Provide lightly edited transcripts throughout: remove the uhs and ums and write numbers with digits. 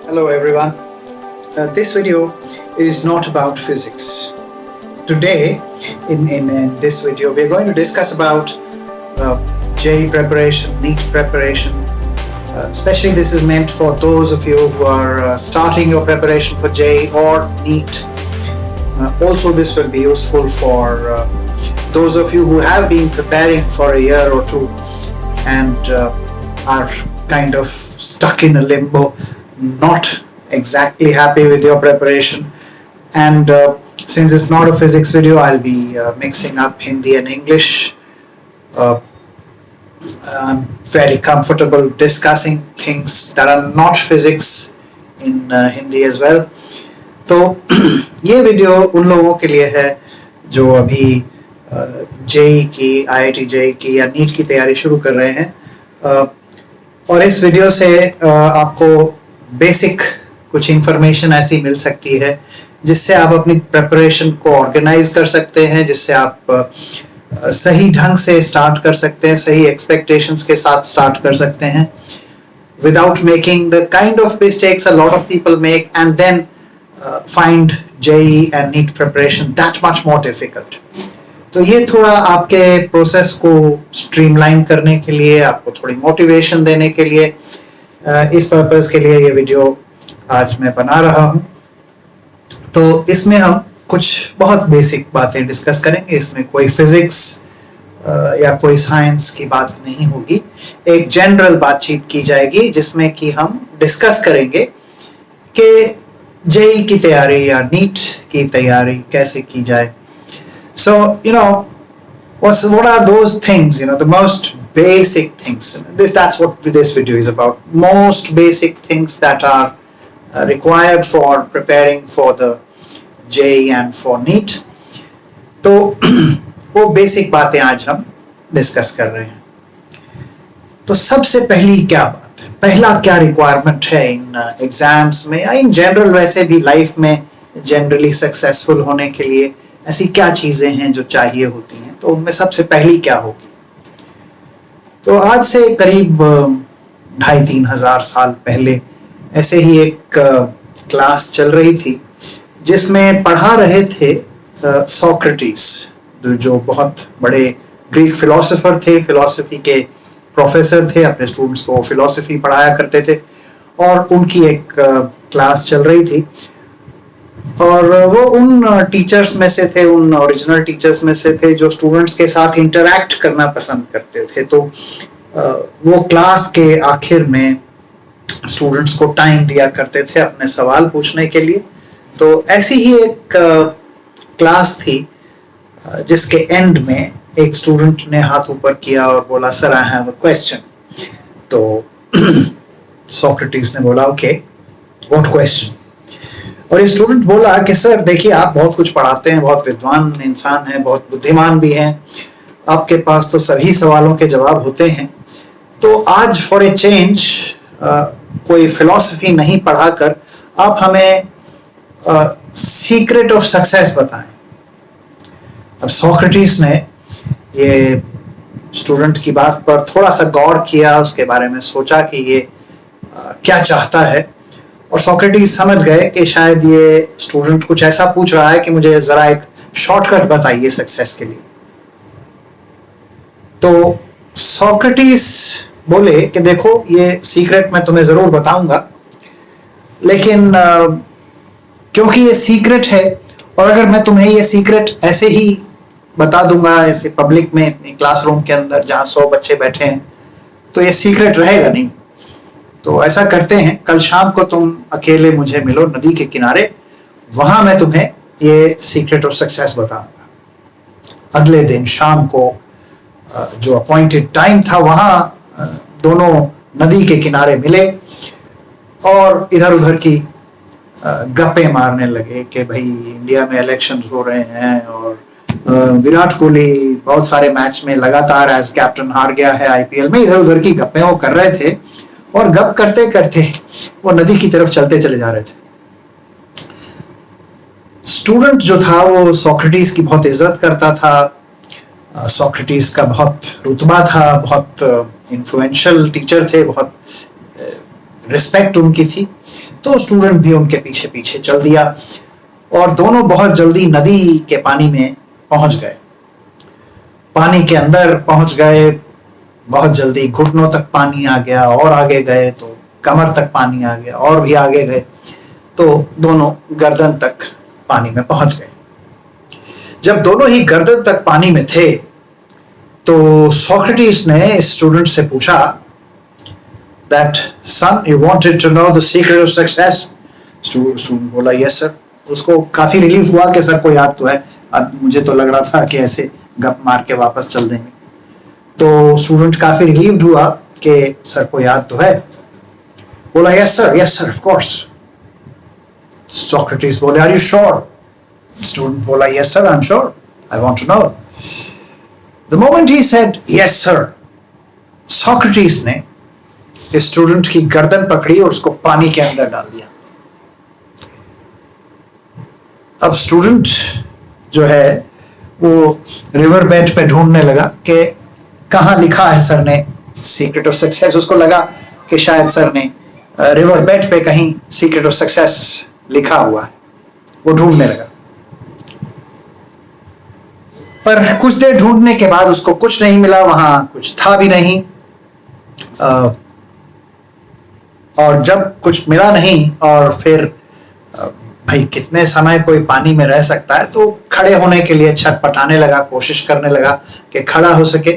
Hello everyone. This video is not about physics. Today, in this video, we're going to discuss about JEE preparation, NEET preparation. Especially this is meant for those of you who are starting your preparation for JEE or NEET. Also, this will be useful for those of you who have been preparing for a year or two and are kind of stuck in a limbo, not exactly happy with your preparation. And since it's not a physics video, I'll be mixing up Hindi and English. I'm very comfortable discussing things that are not physics in Hindi as well. तो ये video उन लोगों के लिए है जो अभी JEE की, आईआईटी जेई की या नीट की तैयारी शुरू कर रहे हैं, और इस वीडियो से आपको बेसिक कुछ इंफॉर्मेशन ऐसी मिल सकती है जिससे आप अपनी प्रिपरेशन को ऑर्गेनाइज कर सकते हैं, जिससे आप सही ढंग से स्टार्ट कर सकते हैं, सही एक्सपेक्टेशंस के साथ स्टार्ट कर सकते हैं, without making the kind of mistakes a lot of people make and then find JEE and NEET preparation that much more difficult. तो ये थोड़ा आपके प्रोसेस को स्ट्रीमलाइन करने के लिए, आपको थोड़ी मोटिवेशन देने के लिए, इस पर्पस के लिए ये वीडियो आज मैं बना रहा हूँ. तो इसमें हम कुछ बहुत बेसिक बातें डिस्कस करेंगे. इसमें कोई फिजिक्स या कोई साइंस की बात नहीं होगी. एक जनरल बातचीत की जाएगी जिसमें कि हम डिस्कस करेंगे कि जेई की तैयारी या नीट की तैयारी कैसे की जाए. So, what are those things, the most basic things. That's what this video is about. Most basic things that are required for preparing for the JEE and for NEET. तो वो बेसिक बातें आज हम डिस्कस कर रहे हैं. तो सबसे पहली क्या बात है, पहला क्या रिक्वायरमेंट है इन एग्जाम्स में या इन जनरल, वैसे भी लाइफ में जनरली सक्सेसफुल होने के लिए ऐसी क्या चीजें हैं जो चाहिए होती हैं. तो उनमें सबसे पहली क्या होगी. तो आज से करीब 2,500-3 हजार साल पहले ऐसे ही एक क्लास चल रही थी जिसमें पढ़ा रहे थे सोक्रेटिस, जो बहुत बड़े ग्रीक फिलोसोफर थे, फिलोसफी के प्रोफेसर थे, अपने स्टूडेंट्स को फिलोसफी पढ़ाया करते थे. और उनकी एक क्लास चल रही थी और वो उन टीचर्स में से थे, उन ओरिजिनल टीचर्स में से थे जो स्टूडेंट्स के साथ इंटरैक्ट करना पसंद करते थे. तो वो क्लास के आखिर में स्टूडेंट्स को टाइम दिया करते थे अपने सवाल पूछने के लिए. तो ऐसी ही एक क्लास थी जिसके एंड में एक स्टूडेंट ने हाथ ऊपर किया और बोला, sir I have a question. तो सोक्रेटिस ने बोला, ओके व्हाट क्वेश्चन. और ये स्टूडेंट बोला कि सर देखिए, आप बहुत कुछ पढ़ाते हैं, बहुत विद्वान इंसान हैं, बहुत बुद्धिमान भी हैं, आपके पास तो सभी सवालों के जवाब होते हैं. तो आज फॉर ए चेंज कोई फिलॉसफी नहीं पढ़ाकर आप हमें सीक्रेट ऑफ सक्सेस बताएं. अब सोक्रेटिस ने ये स्टूडेंट की बात पर थोड़ा सा गौर किया, उसके बारे में सोचा कि ये क्या चाहता है. और सोक्रेटिस समझ गए कि शायद ये स्टूडेंट कुछ ऐसा पूछ रहा है कि मुझे जरा एक शॉर्टकट बताइए सक्सेस के लिए. तो सोक्रेटिस बोले कि देखो, ये सीक्रेट मैं तुम्हें जरूर बताऊंगा, लेकिन क्योंकि ये सीक्रेट है और अगर मैं तुम्हें ये सीक्रेट ऐसे ही बता दूंगा ऐसे पब्लिक में, क्लासरूम के अंदर जहां 100 बच्चे बैठे हैं, तो ये सीक्रेट रहेगा नहीं. तो ऐसा करते हैं, कल शाम को तुम अकेले मुझे मिलो नदी के किनारे, वहां मैं तुम्हें ये सीक्रेट ऑफ सक्सेस बताऊंगा. अगले दिन शाम को जो अपॉइंटेड टाइम था, वहां दोनों नदी के किनारे मिले और इधर उधर की गप्पे मारने लगे कि भाई इंडिया में इलेक्शन हो रहे हैं और विराट कोहली बहुत सारे मैच में लगातार एज कैप्टन हार गया है आईपीएल में. इधर उधर की गप्पे वो कर रहे थे और गप करते करते वो नदी की तरफ चलते चले जा रहे थे. स्टूडेंट जो था वो सोक्रेटिस की बहुत इज्जत करता था, सोक्रेटिस का बहुत रुतबा था, बहुत इन्फ्लुएंशियल टीचर थे, बहुत रिस्पेक्ट उनकी थी. तो स्टूडेंट भी उनके पीछे पीछे चल दिया और दोनों बहुत जल्दी नदी के पानी में पहुंच गए। पानी के अंदर पहुंच गए, बहुत जल्दी घुटनों तक पानी आ गया, और आगे गए तो कमर तक पानी आ गया, और भी आगे गए तो दोनों गर्दन तक पानी में पहुंच गए। जब दोनों ही गर्दन तक पानी में थे तो सोक्रेटिस ने स्टूडेंट से पूछा that son, you wanted to know the secret of success? Student बोला यस सर। उसको काफी रिलीफ हुआ कि सर को याद तो है, अब मुझे तो लग रहा था कि ऐसे गप मार के वापस चल देंगे। तो स्टूडेंट काफी रिलीव्ड हुआ कि सर को याद तो है। बोला yes sir of course. Socrates बोले आर यू श्योर? स्टूडेंट बोला yes sir I am sure, I want to know. The moment he said yes sir, Socrates ने स्टूडेंट की गर्दन पकड़ी और उसको पानी के अंदर डाल दिया। अब स्टूडेंट जो है वो रिवर बेड पे ढूंढने लगा कि कहां लिखा है सर ने सीक्रेट ऑफ सक्सेस। उसको लगा कि शायद सर ने रिवर बेड पे कहीं सीक्रेट ऑफ सक्सेस लिखा हुआ है, वो ढूंढने लगा। पर कुछ देर ढूंढने के बाद उसको कुछ नहीं मिला, वहां कुछ था भी नहीं। और जब कुछ मिला नहीं और फिर भाई कितने समय कोई पानी में रह सकता है, तो खड़े होने के लिए छटपटाने लगा, कोशिश करने लगा कि खड़ा हो सके।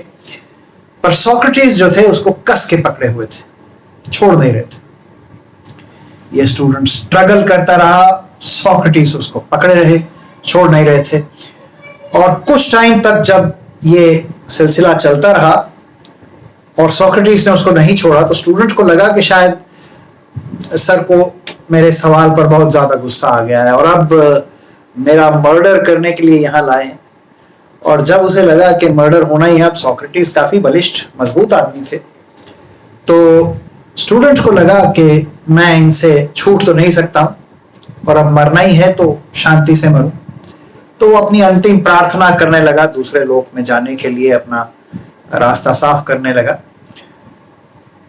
पर सोक्रेटिस जो थे उसको कस के पकड़े हुए थे, छोड़ नहीं रहे थे। ये स्टूडेंट स्ट्रगल करता रहा, सोक्रेटिस उसको पकड़े रहे, छोड़ नहीं रहे थे। और कुछ टाइम तक जब ये सिलसिला चलता रहा और सोक्रेटिस ने उसको नहीं छोड़ा, तो स्टूडेंट को लगा कि शायद सर को मेरे सवाल पर बहुत ज्यादा गुस्सा आ गया है और अब मेरा मर्डर करने के लिए यहाँ लाए हैं। और जब उसे लगा कि मर्डर होना ही है, अब सोक्रेटिस काफी बलिष्ठ मजबूत आदमी थे, तो स्टूडेंट को लगा कि मैं इनसे छूट तो नहीं सकता और अब मरना ही है तो शांति से मरूं। तो वो अपनी अंतिम प्रार्थना करने लगा, दूसरे लोक में जाने के लिए अपना रास्ता साफ करने लगा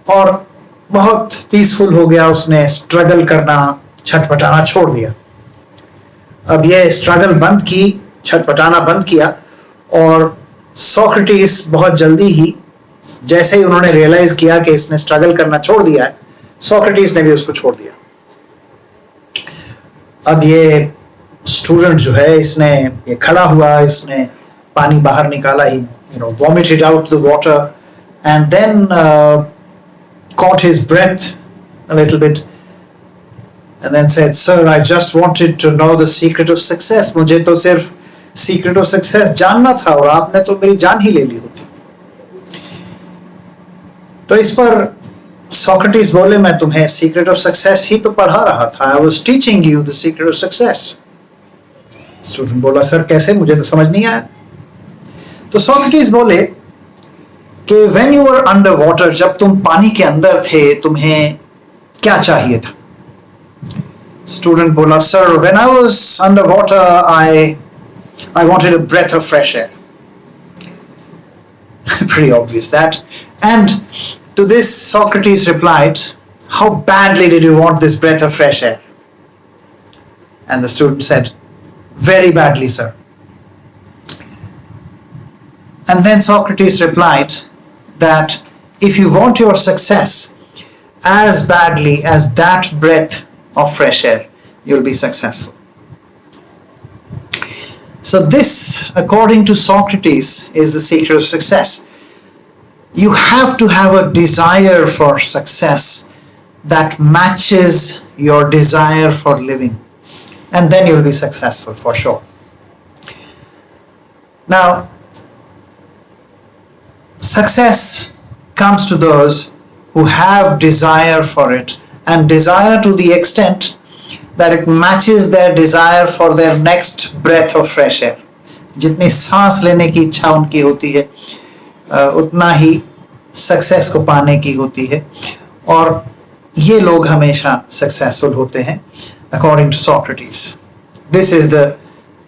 और बहुत पीसफुल हो गया। उसने स्ट्रगल करना, छटपटाना छोड़ दिया। अब ये स्ट्रगल बंद की, छटपटाना बंद किया और सोक्रेटिस बहुत जल्दी ही, जैसे ही उन्होंने रियलाइज किया कि इसने स्ट्रगल करना छोड़ दिया है, सोक्रेटिस ने भी उसको छोड़ दिया। अब ये स्टूडेंट जो है, इसने ये खड़ा हुआ, इसने पानी बाहर निकाला, ही vomited out the water and then caught his breath a little bit and then said, sir, I just wanted to know the secret of success. मुझे तो सिर्फ secret of success जानना था और आपने तो मेरी जान ही ले ली होती। तो इस पर सोक्रेटिस बोले, मैं तुम्हें secret of success ही तो पढ़ा रहा था, I was teaching you the secret of success. Student बोला सर कैसे, मुझे तो समझ नहीं आया। तो सोक्रेटिस बोले कि when you were under water, जब तुम पानी के अंदर थे, तुम्हें क्या चाहिए था? स्टूडेंट बोला sir when I was under water I wanted a breath of fresh air. Pretty obvious that. And to this Socrates replied, how badly did you want this breath of fresh air? And the student said, very badly, sir. And then Socrates replied that if you want your success as badly as that breath of fresh air, you'll be successful. So this, according to Socrates, is the secret of success. You have to have a desire for success that matches your desire for living, and then you'll be successful for sure. Now, success comes to those who have desire for it, and desire to the extent that it matches their desire for their next breath of fresh air. जितनी सांस लेने की इच्छा उनकी होती है, उतना ही success को पाने की होती है, और ये लोग हमेशा सक्सेसफुल होते हैं according to Socrates. This is the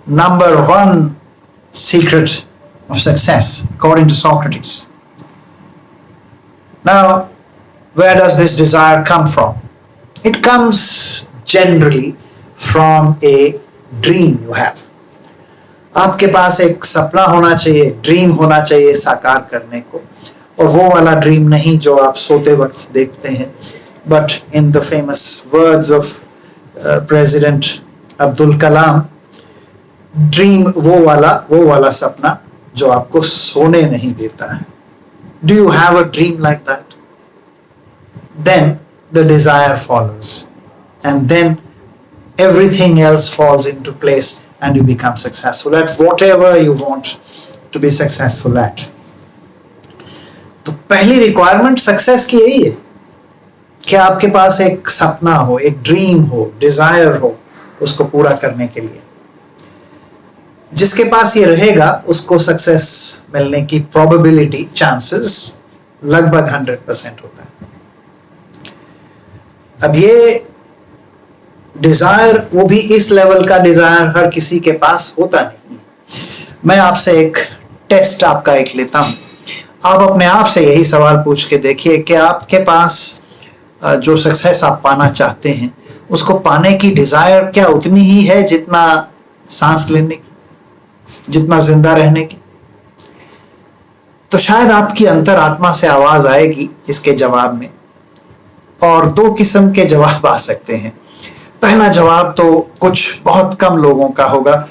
number one secret of success according to Socrates. Now, where does this desire come from? It comes generally from a dream you have. आपके पास एक सपना होना चाहिए, ड्रीम होना चाहिए साकार करने को, और वो वाला ड्रीम नहीं जो आप सोते वक्त देखते हैं, but in the famous words of president Abdul Kalam, dream वो वाला सपना जो आपको सोने नहीं देता है. Do you have a dream like that? Then the desire follows, and then everything else falls into place and you become successful at whatever you want to be successful at. तो पहली रिक्वायरमेंट सक्सेस की यही है कि आपके पास एक सपना हो, एक ड्रीम हो, डिजायर हो उसको पूरा करने के लिए. जिसके पास ये रहेगा उसको सक्सेस मिलने की प्रोबेबिलिटी, चांसेस लगभग 100% होता है. अब ये डिजायर, वो भी इस लेवल का डिजायर हर किसी के पास होता नहीं. मैं आपसे एक टेस्ट आपका एक लेता हूं. आप अपने आप से यही सवाल पूछ के देखिए कि आपके पास जो सक्सेस आप पाना चाहते हैं उसको पाने की डिजायर क्या उतनी ही है जितना सांस लेने की, जितना जिंदा रहने की? तो शायद आपकी अंतरात्मा से आवाज आएगी इसके जवाब में, और दो किस्म के जवाब आ सकते हैं. पहला जवाब तो कुछ बहुत कम लोगों का होगा,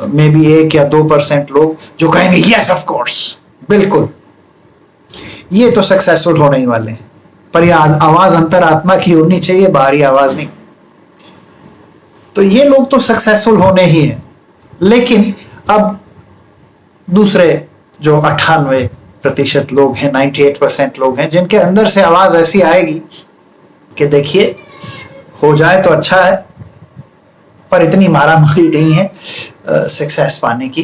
मे बी 1 या 2% लोग जो कहेंगे यस ऑफ कोर्स, बिल्कुल ये तो सक्सेसफुल होने ही वाले हैं. पर यह आवाज अंतरात्मा की होनी चाहिए, बाहरी आवाज नहीं. तो ये लोग तो सक्सेसफुल होने ही हैं. लेकिन अब दूसरे जो 98% लोग हैं, 98% लोग हैं, जिनके अंदर से आवाज ऐसी आएगी कि देखिए हो जाए तो अच्छा है, पर इतनी मारामारी नहीं है सक्सेस पाने की,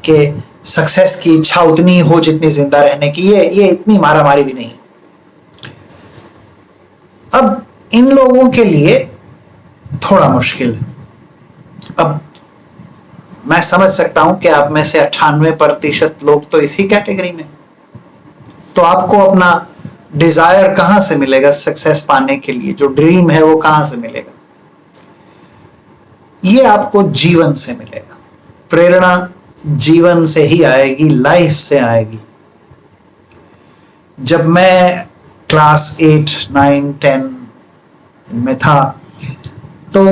कि सक्सेस की इच्छा उतनी हो जितनी जिंदा रहने की. ये इतनी मारामारी भी नहीं. अब इन लोगों के लिए थोड़ा मुश्किल है. अब मैं समझ सकता हूं कि आप में से 98% लोग तो इसी कैटेगरी में. तो आपको अपना डिजायर कहां से मिलेगा सक्सेस पाने के लिए? जो ड्रीम है वो कहां से मिलेगा? ये आपको जीवन से मिलेगा. प्रेरणा जीवन से ही आएगी, लाइफ से आएगी. जब मैं क्लास 8, 9, 10 में था तो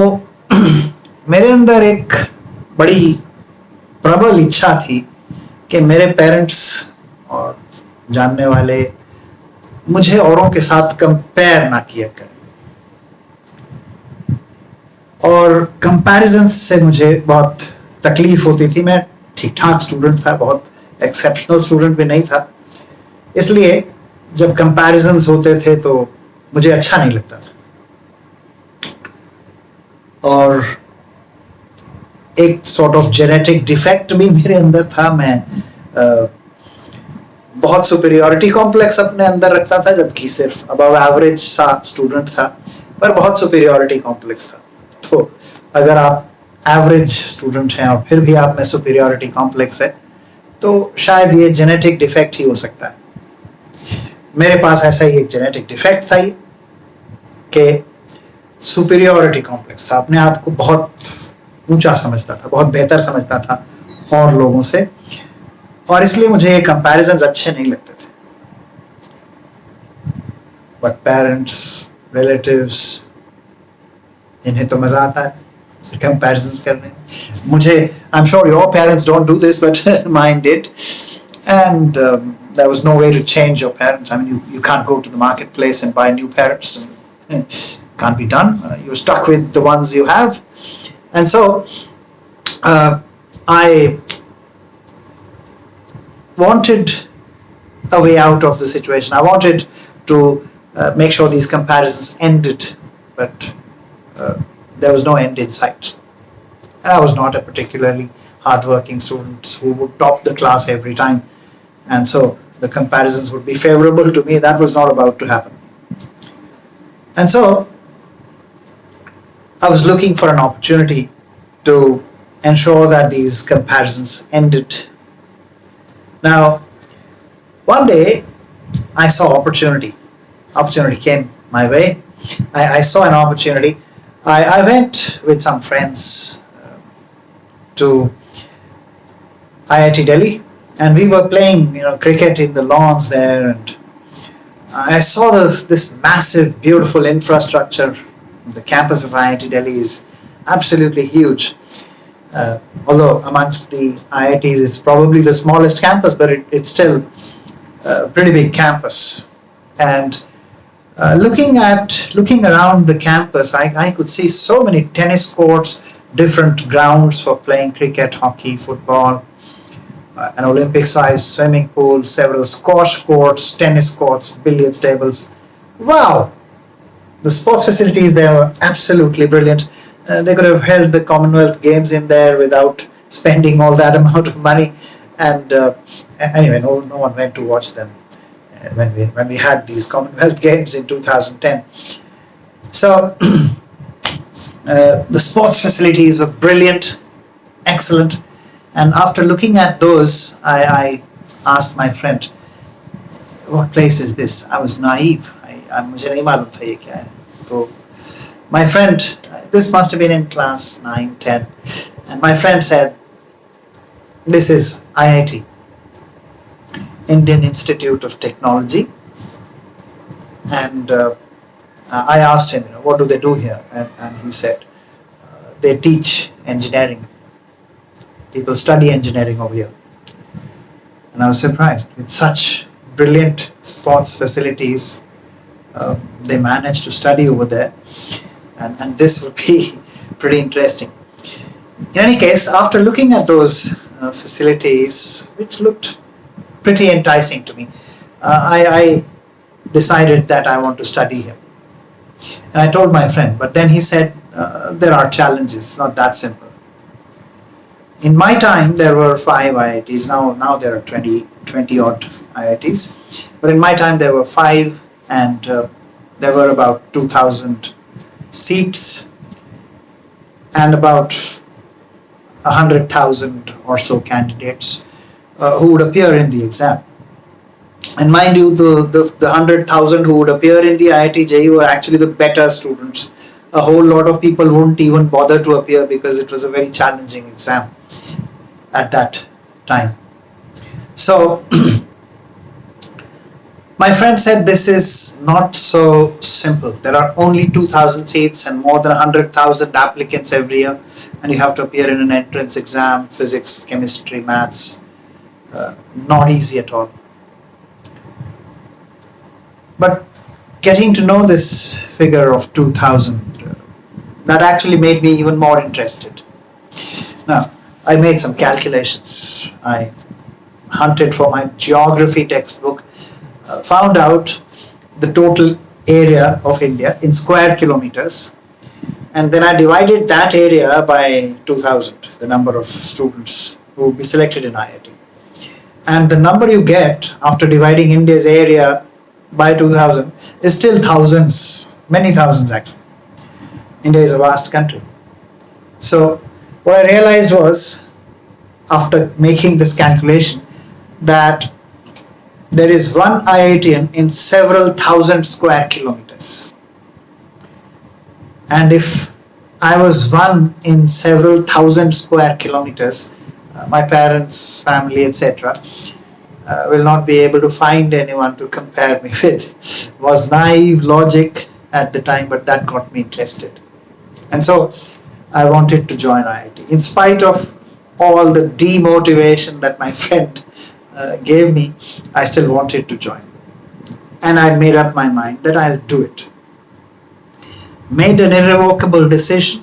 मेरे अंदर एक बड़ी प्रबल इच्छा थी कि मेरे पेरेंट्स और जानने वाले मुझे औरों के साथ कंपेयर ना किया करें. और कंपैरिजन से मुझे बहुत तकलीफ होती थी. मैं ठीक ठाक स्टूडेंट था, बहुत एक्सेप्शनल स्टूडेंट भी नहीं था. इसलिए जब कंपैरिजन्स होते थे तो मुझे अच्छा नहीं लगता था. और एक सॉर्ट ऑफ जेनेटिक डिफेक्ट भी मेरे अंदर था. मैं बहुत सुपीरियरिटी कॉम्प्लेक्स अपने अंदर रखता था, जबकि सिर्फ अबव एवरेज सा स्टूडेंट था, पर बहुत सुपीरियरिटी कॉम्प्लेक्स था. तो अगर आप एवरेज स्टूडेंट हैं और फिर भी आप में सुपीरियरिटी कॉम्प्लेक्स है तो शायद ये जेनेटिक डिफेक्ट ही हो सकता है. मेरे पास ऐसा ही एक जेनेटिक डिफेक्ट था, ये कि सुपीरियरिटी कॉम्प्लेक्स था. अपने आप को बहुत ऊंचा समझता था, बहुत बेहतर समझता था और लोगों से, और इसलिए मुझे ये कंपैरिजन्स अच्छे नहीं लगते थे. बट पेरेंट्स, रिलेटिव्स, इन्हें तो मजा आता है कंपैरिजन्स करने. मुझे, आई am sure your parents don't do this, but mine did, and there was no way to change your parents. I mean, you can't go to the marketplace and buy new parents. Can't be done. You're stuck with the ones you have. And so I wanted a way out of the situation. I wanted to make sure these comparisons ended, but there was no end in sight. I was not a particularly hardworking student who would top the class every time, and so the comparisons would be favorable to me. That was not about to happen. And so I was looking for an opportunity to ensure that these comparisons ended. Now, one day I saw opportunity. Opportunity came my way. I saw an opportunity I went with some friends to IIT Delhi, and we were playing, cricket in the lawns there, and I saw this massive, beautiful infrastructure. The campus of IIT Delhi is absolutely huge. Although amongst the IITs, it's probably the smallest campus, but it's still a pretty big campus. And looking around the campus, I could see so many tennis courts, different grounds for playing cricket, hockey, football, an Olympic-sized swimming pool, several squash courts, tennis courts, billiards tables. Wow! The sports facilities there were absolutely brilliant. They could have held the Commonwealth Games in there without spending all that amount of money. And anyway, no one went to watch them when we had these Commonwealth Games in 2010. So the sports facilities were brilliant, excellent. And after looking at those, I asked my friend, what place is this? I was naive. मुझे नहीं मालूम था ये क्या है. So my friend, this must have been in class 9, 10, and my friend said, this is IIT, Indian Institute of Technology. And I asked him, what do they do here? And he said, they teach engineering. People study engineering over here. And I was surprised. With such brilliant sports facilities, they managed to study over there. And this would be pretty interesting. In any case, after looking at those facilities, which looked pretty enticing to me, I decided that I want to study here. And I told my friend, but then he said, there are challenges, not that simple. In my time, there were 5 IITs. Now there are 20 odd IITs. But in my time, there were 5, and there were about 2,000 seats and about 100,000 or so candidates who would appear in the exam. And mind you, the 100,000 who would appear in the IIT JEE were actually the better students. A whole lot of people wouldn't even bother to appear because it was a very challenging exam at that time. So my friend said this is not so simple. There are only 2,000 seats and more than 100,000 applicants every year, and you have to appear in an entrance exam, physics, chemistry, maths. Not easy at all. But getting to know this figure of 2,000, that actually made me even more interested. Now, I made some calculations. I hunted for my geography textbook, found out the total area of India in square kilometers, and then I divided that area by 2,000, the number of students who would be selected in IIT. And the number you get after dividing India's area by 2,000 is still thousands, many thousands actually. India is a vast country. So what I realized was, after making this calculation, that there is one IITian in several thousand square kilometers. And if I was one in several thousand square kilometers, my parents, family, etc., will not be able to find anyone to compare me with. Was naive logic at the time, but that got me interested. And so I wanted to join IIT. In spite of all the demotivation that my friend gave me, I still wanted to join. And I made up my mind that I'll do it. Made an irrevocable decision,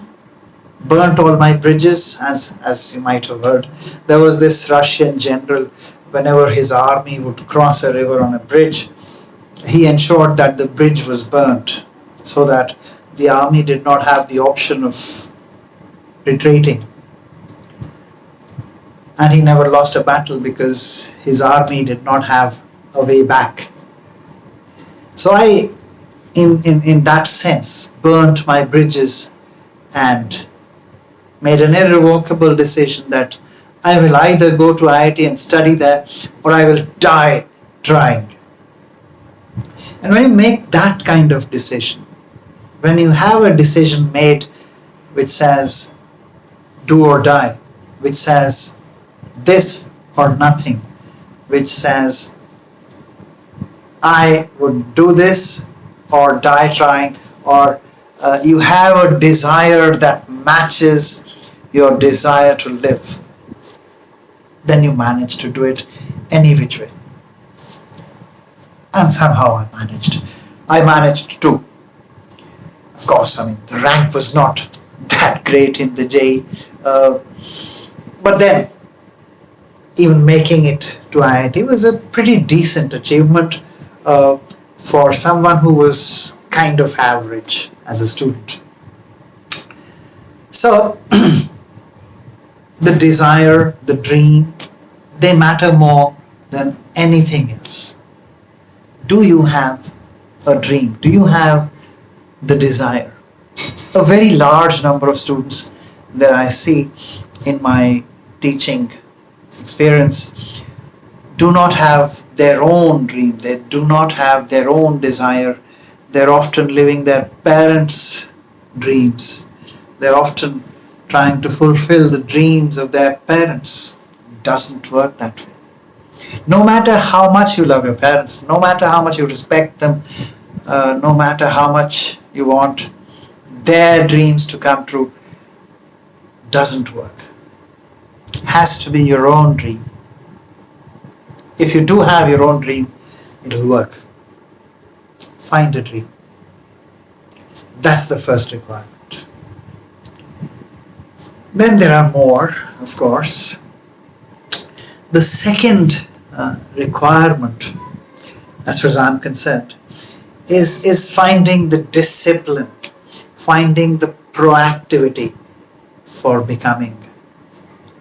burnt all my bridges, as you might have heard. There was this Russian general, whenever his army would cross a river on a bridge, he ensured that the bridge was burnt so that the army did not have the option of retreating. And he never lost a battle because his army did not have a way back. So I, in that sense, burnt my bridges and made an irrevocable decision that I will either go to IIT and study there, or I will die trying. And when you make that kind of decision, when you have a decision made which says do or die, which says this or nothing, which says I would do this or die trying, or you have a desire that matches your desire to live, then you manage to do it any which way. And somehow I managed to. Of course, I mean, the rank was not that great in the JEE, but then even making it to IIT was a pretty decent achievement for someone who was kind of average as a student. So the desire, the dream, they matter more than anything else. Do you have a dream? Do you have the desire? A very large number of students that I see in my teaching experience do not have their own dream. They do not have their own desire. They're often living their parents' dreams. They're often trying to fulfill the dreams of their parents. It doesn't work that way. No matter how much you love your parents, no matter how much you respect them, no matter how much you want their dreams to come true, doesn't work. Has to be your own dream. If you do have your own dream, it'll work. Find a dream. That's the first requirement. Then there are more, of course. The second requirement, as far as I'm concerned, is finding the discipline, finding the proactivity for becoming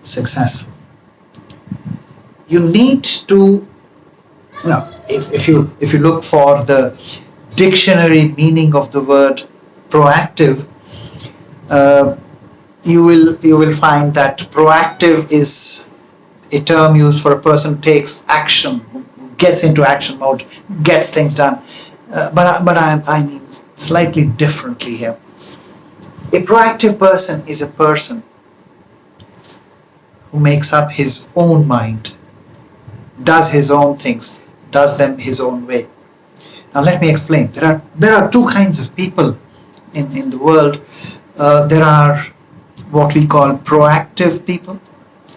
successful. You need to, if you look for the dictionary meaning of the word proactive, you will find that proactive is a term used for a person who takes action, gets into action mode, gets things done. But I mean slightly differently here. A proactive person is a person who makes up his own mind, does his own things, does them his own way. Now let me explain. There are two kinds of people in the world. There are what we call proactive people,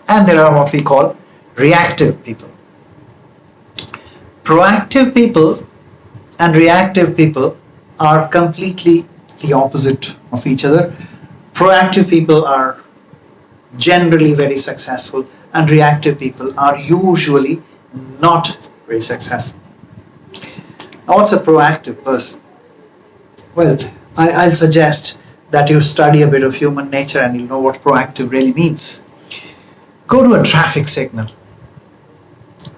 and there are what we call reactive people. Proactive people and reactive people are completely the opposite of each other. Proactive people are generally very successful, and reactive people are usually not very successful. Now, what's a proactive person? Well, I'll suggest that you study a bit of human nature and you'll know what proactive really means. Go to a traffic signal.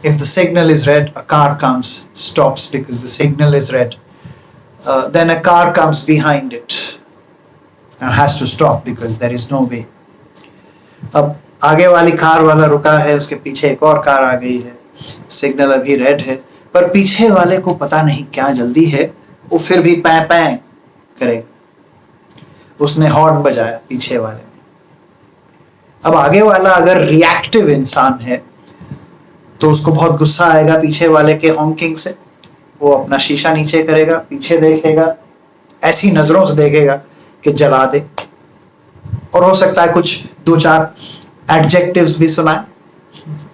If the signal is red, a car comes, stops because the signal is red. Then a car comes behind it and has to stop because there is no way. अब आगे वाली car वाला रुका है, उसके पीछे एक और कार आ गई है, सिग्नल अभी रेड है, पर पीछे वाले को पता नहीं क्या जल्दी है, वो फिर भी पैं पैं करेगा. उसने हॉर्न बजाया पीछे वाले ने. अब आगे वाला अगर रिएक्टिव इंसान है तो उसको बहुत गुस्सा आएगा पीछे वाले के हॉन्किंग से. वो अपना शीशा नीचे करेगा, पीछे देखेगा, ऐसी नजरों से देखेगा कि जला दे. और हो सकता है कुछ दो चार एडजेक्टिव्स भी सुनाए.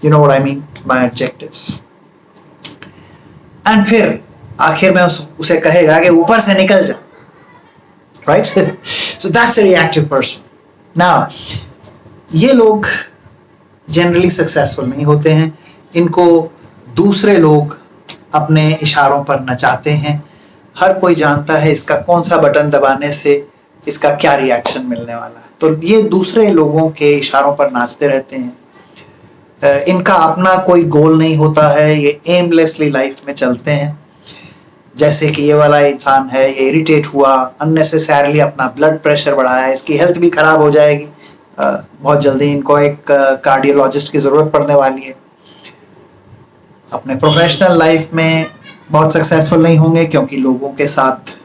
You know what I mean by adjectives. And फिर आखिर में उसे कहेगा कि ऊपर से निकल जा. Right? So that's a reactive person. Now ये लोग जनरली सक्सेसफुल नहीं होते हैं. इनको दूसरे लोग अपने इशारों पर नचाते हैं. हर कोई जानता है इसका कौन सा बटन दबाने से इसका क्या रिएक्शन मिलने वाला है. तो ये दूसरे लोगों के इशारों पर नाचते रहते हैं. इनका अपना कोई गोल नहीं होता है. ये एमलेसली लाइफ में चलते हैं. जैसे कि ये वाला इंसान है, ये इरिटेट हुआ, अननेसेसरली अपना ब्लड प्रेशर बढ़ाया, इसकी हेल्थ भी खराब हो जाएगी. बहुत जल्दी इनको एक कार्डियोलॉजिस्ट की जरूरत पड़ने वाली है. अपने प्रोफेशनल लाइफ में बहुत सक्सेसफुल नहीं होंगे क्योंकि लोगों के साथ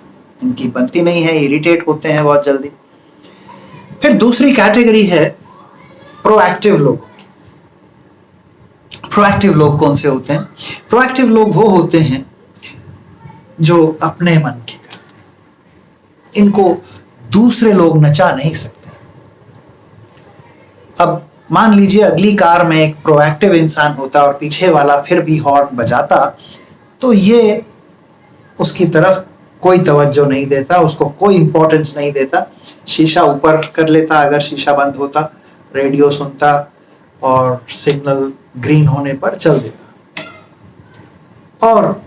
इनकी बनती नहीं है, इरिटेट होते हैं बहुत जल्दी. फिर दूसरी कैटेगरी है प्रोएक्टिव लोग। प्रोएक्टिव लोग कौन से होते हैं? प्रोएक्टिव लोग वो होते हैं जो अपने मन की करते हैं, इनको दूसरे लोग नचा नहीं सकते। अब मान लीजिए अगली कार में एक प्रोएक्टिव इंसान होता और पीछे वाला फिर भी हॉर्न बजाता, तो ये उसकी तरफ कोई तवज्जो नहीं देता, उसको कोई इंपॉर्टेंस नहीं देता, शीशा ऊपर कर लेता अगर शीशा बंद होता, रेडियो सुनता और सिग्नल ग्रीन होने पर चल देता और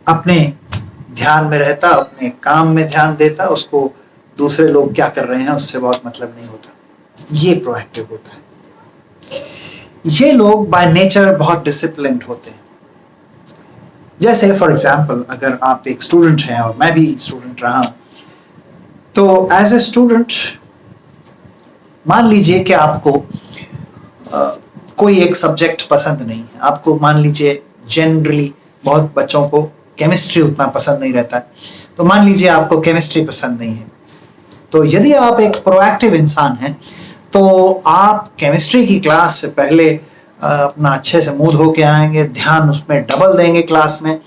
अपने ध्यान में रहता, अपने काम में ध्यान देता, उसको दूसरे लोग क्या कर रहे हैं उससे बहुत मतलब नहीं होता। ये प्रोएक्टिव होता है। ये लोग बाय नेचर बहुत डिसिप्लिन्ड होते हैं। जैसे फॉर एग्जाम्पल अगर आप एक स्टूडेंट हैं और मैं भी स्टूडेंट रहा हूं, तो एज ए स्टूडेंट मान लीजिए कि आपको कोई एक सब्जेक्ट पसंद नहीं है। आपको मान लीजिए जनरली बहुत बच्चों को केमिस्ट्री उतना पसंद नहीं रहता है, तो मान लीजिए आपको केमिस्ट्री पसंद नहीं है। तो यदि आप एक प्रोएक्टिव इंसान हैं तो आप केमिस्ट्री की क्लास से पहले अपना अच्छे से मुंह धो के आएंगे, ध्यान उसमें डबल देंगे क्लास में,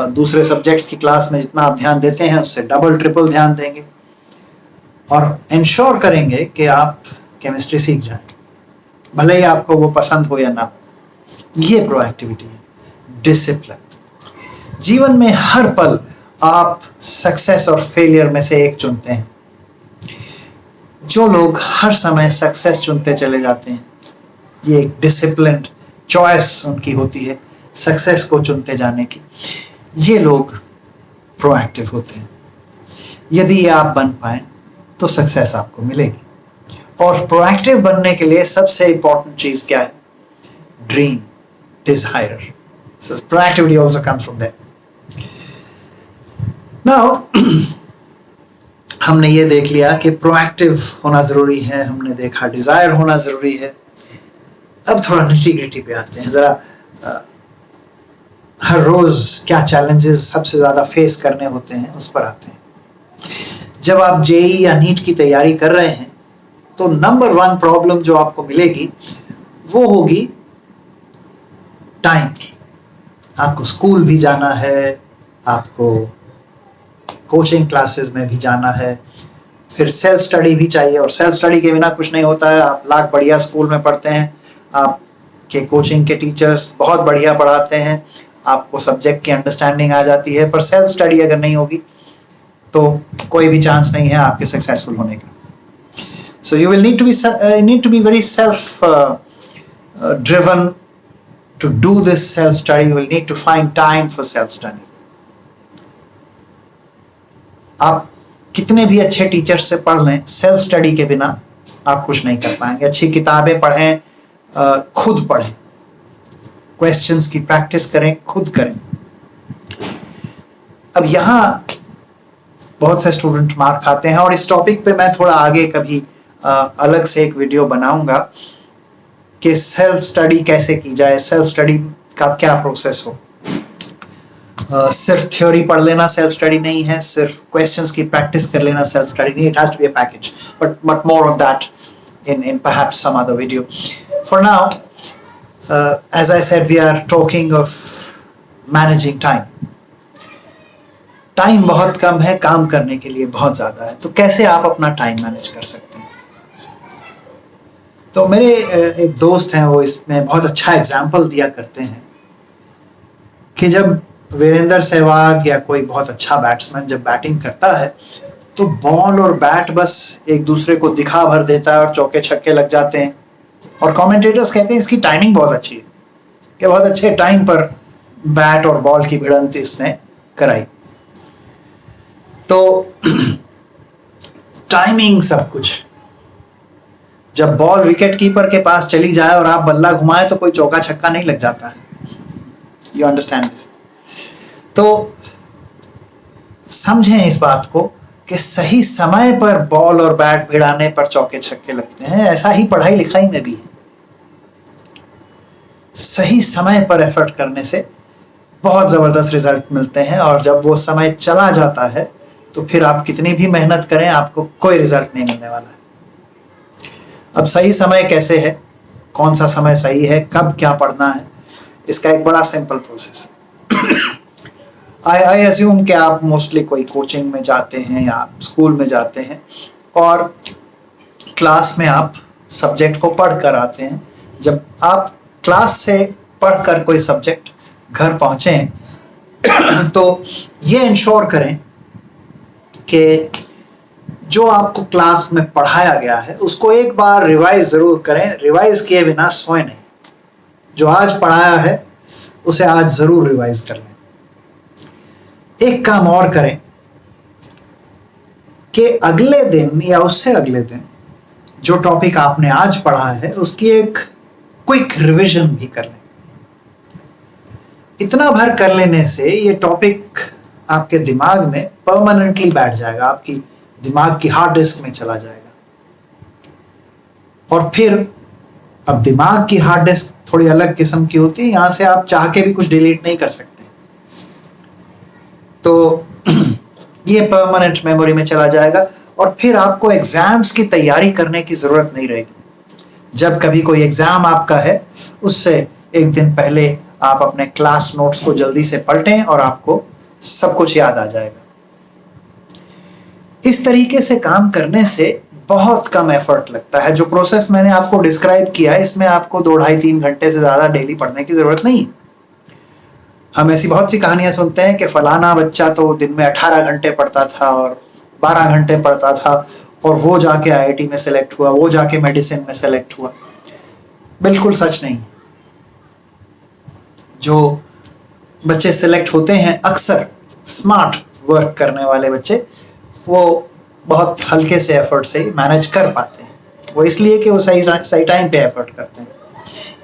दूसरे सब्जेक्ट्स की क्लास में जितना आप ध्यान देते हैं उससे डबल ट्रिपल ध्यान देंगे और इंश्योर करेंगे कि आप केमिस्ट्री सीख जाएं, भले ही आपको वो पसंद हो या ना। ये प्रोएक्टिविटी है, डिसिप्लिन। जीवन में हर पल आप सक्सेस और फेलियर में से एक चुनते हैं। जो लोग हर समय सक्सेस चुनते चले जाते हैं, ये एक डिसिप्लिन्ड चॉइस उनकी होती है सक्सेस को चुनते जाने की, ये लोग प्रोएक्टिव होते हैं। यदि ये आप बन पाए तो सक्सेस आपको मिलेगी। और प्रोएक्टिव बनने के लिए सबसे इंपॉर्टेंट चीज क्या है? Dream, desire. So proactivity also comes from that. Now हमने ये देख लिया कि प्रोएक्टिव होना जरूरी है, हमने देखा डिजायर होना जरूरी है। अब थोड़ा निटी-ग्रिटी पे आते हैं जरा। हर रोज क्या चैलेंजेस सबसे ज्यादा फेस करने होते हैं उस पर आते हैं। जब आप जेई या नीट की तैयारी कर रहे हैं तो नंबर 1 प्रॉब्लम जो आपको मिलेगी वो होगी टाइम की। आपको स्कूल भी जाना है, आपको कोचिंग क्लासेस में भी जाना है, फिर सेल्फ स्टडी भी चाहिए और सेल्फ स्टडी के बिना कुछ नहीं होता है। आप लाख बढ़िया स्कूल में पढ़ते हैं, आपके कोचिंग के टीचर्स बहुत बढ़िया पढ़ाते हैं, आपको सब्जेक्ट की अंडरस्टैंडिंग आ जाती है, पर सेल्फ स्टडी अगर नहीं होगी तो कोई भी चांस नहीं है आपके सक्सेसफुल होने का। So you will need to be very self driven to do this self study. You will need to find time for self study. आप कितने भी अच्छे टीचर से पढ़ लें, सेल्फ स्टडी के बिना आप कुछ नहीं कर पाएंगे। अच्छी किताबें पढ़ें, खुद पढ़ें, क्वेश्चंस की प्रैक्टिस करें, खुद करें। अब यहाँ बहुत से स्टूडेंट मार खाते हैं और इस टॉपिक पे मैं थोड़ा आगे कभी अलग से एक वीडियो बनाऊंगा कि सेल्फ स्टडी कैसे की जाए, सेल्फ स्टडी का क्या प्रोसेस हो। सिर्फ थ्योरी पढ़ लेना सेल्फ स्टडी नहीं है, सिर्फ क्वेश्चंस की प्रैक्टिस कर लेना सेल्फ स्टडी नहीं। It has to be a package, but more on that in perhaps some other video. For now, as I said, we are talking of managing time. Time बहुत कम है, काम करने के लिए बहुत ज्यादा है, तो कैसे आप अपना टाइम मैनेज कर सकते हैं? तो मेरे एक दोस्त हैं, वो इसमें बहुत अच्छा एग्जाम्पल दिया करते हैं कि जब वीरेंद्र सहवाग या कोई बहुत अच्छा बैट्समैन जब बैटिंग करता है तो बॉल और बैट बस एक दूसरे को दिखा भर देता है और चौके छक्के लग जाते हैं, और कमेंटेटर्स कहते हैं इसकी टाइमिंग बहुत अच्छी है, कि बहुत अच्छे टाइम पर बैट और बॉल की भिड़ंत इसने कराई। तो टाइमिंग सब कुछ है। जब बॉल विकेट कीपर के पास चली जाए और आप बल्ला घुमाए तो कोई चौका छक्का नहीं लग जाता है। You understand this? तो समझें इस बात को कि सही समय पर बॉल और बैट भिड़ाने पर चौके छक्के लगते हैं। ऐसा ही पढ़ाई लिखाई में भी है। सही समय पर एफर्ट करने से बहुत जबरदस्त रिजल्ट मिलते हैं, और जब वो समय चला जाता है तो फिर आप कितनी भी मेहनत करें आपको कोई रिजल्ट नहीं मिलने वाला है। अब सही समय कैसे है, कौन सा समय सही है, कब क्या पढ़ना है, इसका एक बड़ा सिंपल प्रोसेस है। आई अज्यूम कि आप मोस्टली कोई कोचिंग में जाते हैं या स्कूल में जाते हैं और क्लास में आप सब्जेक्ट को पढ़ कर आते हैं। जब आप क्लास से पढ़कर कोई सब्जेक्ट घर पहुंचे तो ये इंश्योर करें कि जो आपको क्लास में पढ़ाया गया है उसको एक बार रिवाइज जरूर करें। रिवाइज किए बिना सोए नहीं। जो आज पढ़ाया है उसे आज जरूर रिवाइज कर लें। एक काम और करें कि अगले दिन या उससे अगले दिन जो टॉपिक आपने आज पढ़ा है उसकी एक क्विक रिवीजन भी कर लें। इतना भर कर लेने से ये टॉपिक आपके दिमाग में परमानेंटली बैठ जाएगा, आपकी दिमाग की हार्ड डिस्क में चला जाएगा। और फिर अब दिमाग की हार्ड डिस्क थोड़ी अलग किस्म की होती है, यहां से आप चाह के भी कुछ डिलीट नहीं कर सकते। तो ये परमानेंट मेमोरी में चला जाएगा और फिर आपको एग्जाम्स की तैयारी करने की जरूरत नहीं रहेगी। जब कभी कोई एग्जाम आपका है उससे एक दिन पहले आप अपने क्लास नोट्स को जल्दी से पलटें और आपको सब कुछ याद आ जाएगा। इस तरीके से काम करने से बहुत कम एफर्ट लगता है। जो प्रोसेस मैंने आपको डिस्क्राइब किया है इसमें आपको 2-2.5-3 घंटे से ज्यादा डेली पढ़ने की जरूरत नहीं। हम ऐसी बहुत सी कहानियां सुनते हैं कि फलाना बच्चा तो दिन में 18 घंटे पढ़ता था और 12 घंटे पढ़ता था और वो जाके आईआईटी में सेलेक्ट हुआ, वो जाके मेडिसिन में सेलेक्ट हुआ। बिल्कुल सच नहीं। जो बच्चे सेलेक्ट होते हैं अक्सर स्मार्ट वर्क करने वाले बच्चे, वो बहुत हल्के से एफर्ट से मैनेज कर पाते हैं। वो इसलिए कि वो सही टाइम पे एफर्ट करते हैं।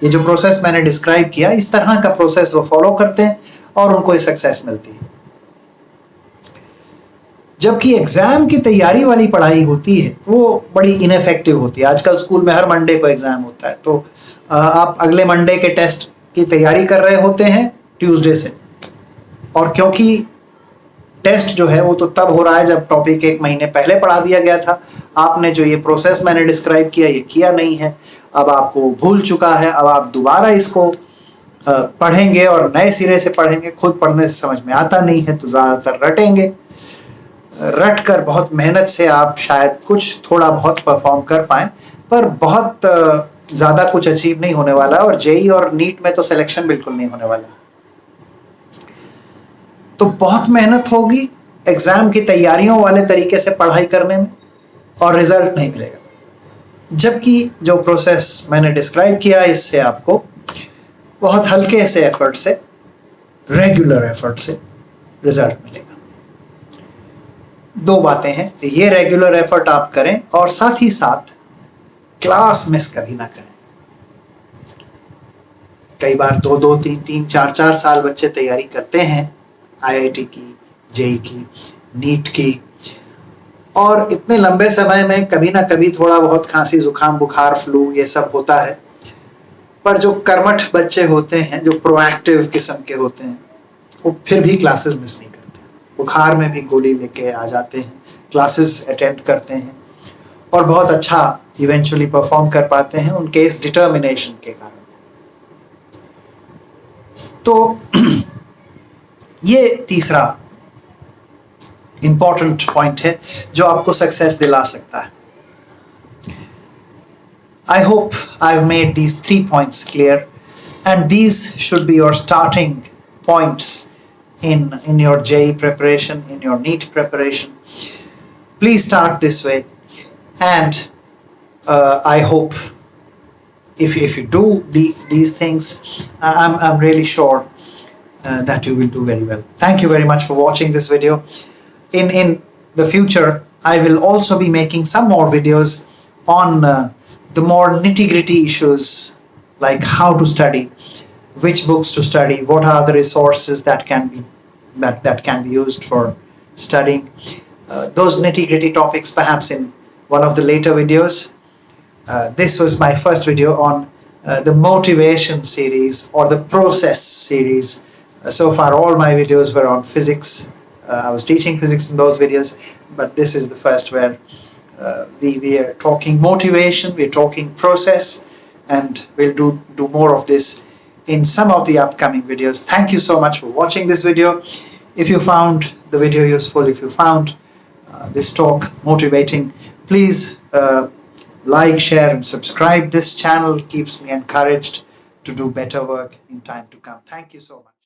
ये जो प्रोसेस मैंने डिस्क्राइब किया, इस तरह का प्रोसेस वो फॉलो करते हैं और उनको सक्सेस मिलती है। जबकि एग्जाम की तैयारी वाली पढ़ाई होती है वो बड़ी इनफेक्टिव होती है। आजकल स्कूल में हर मंडे को एग्जाम होता है, तो आप अगले मंडे के टेस्ट की तैयारी कर रहे होते हैं ट्यूसडे से, और क्योंकि टेस्ट जो है वो तो तब हो रहा है जब टॉपिक 1 महीने पहले पढ़ा दिया गया था। आपने जो ये प्रोसेस मैंने डिस्क्राइब किया ये किया नहीं है, अब आपको भूल चुका है। अब आप दोबारा इसको पढ़ेंगे और नए सिरे से पढ़ेंगे। खुद पढ़ने से समझ में आता नहीं है तो ज्यादातर रटेंगे। रट कर बहुत मेहनत से आप शायद कुछ थोड़ा बहुत परफॉर्म कर पाए, पर बहुत ज्यादा कुछ अचीव नहीं होने वाला। और जेई और नीट में तो सिलेक्शन बिल्कुल नहीं होने वाला। तो बहुत मेहनत होगी एग्जाम की तैयारियों वाले तरीके से पढ़ाई करने में और रिजल्ट नहीं मिलेगा। जबकि जो प्रोसेस मैंने डिस्क्राइब किया इससे आपको बहुत हल्के से एफर्ट से, रेगुलर एफर्ट से रिजल्ट मिलेगा। 2 बातें हैं, ये रेगुलर एफर्ट आप करें और साथ ही साथ क्लास मिस कभी ना करें। कई बार 2-2, 3-3, 4-4 साल बच्चे तैयारी करते हैं आईआईटी की, जेई की, नीट की, और इतने लंबे समय में कभी ना कभी थोड़ा बहुत खांसी, जुकाम, बुखार, फ्लू ये सब होता है। पर जो कर्मठ बच्चे होते हैं, जो प्रोएक्टिव किस्म के होते हैं, वो फिर भी क्लासेस मिस नहीं करते। बुखार में भी गोली लेके आ जाते हैं, क्लासेस अटेंड करते हैं और बहुत अच्छा इवेंचुअली परफॉर्म कर पाते हैं उनके इस डिटर्मिनेशन के कारण। तो ये तीसरा इंपॉर्टेंट पॉइंट है जो आपको सक्सेस दिला सकता है। I hope I've made these 3 points clear, and these should be your starting points in your JEE preparation, in your NEET preparation. Please start this way, and I hope if you do these things, I'm really sure that you will do very well. Thank you very much for watching this video. In the future, I will also be making some more videos on the more nitty-gritty issues, like how to study, which books to study, what are the resources that can be used for studying. Those nitty-gritty topics perhaps in one of the later videos. This was my first video on the motivation series or the process series. So far all my videos were on physics. I was teaching physics in those videos, but this is the first where we are talking motivation, we're talking process, and we'll do more of this in some of the upcoming videos. Thank you so much for watching this video. If you found the video useful, if you found this talk motivating, please like, share, and subscribe. This channel keeps me encouraged to do better work in time to come. Thank you so much.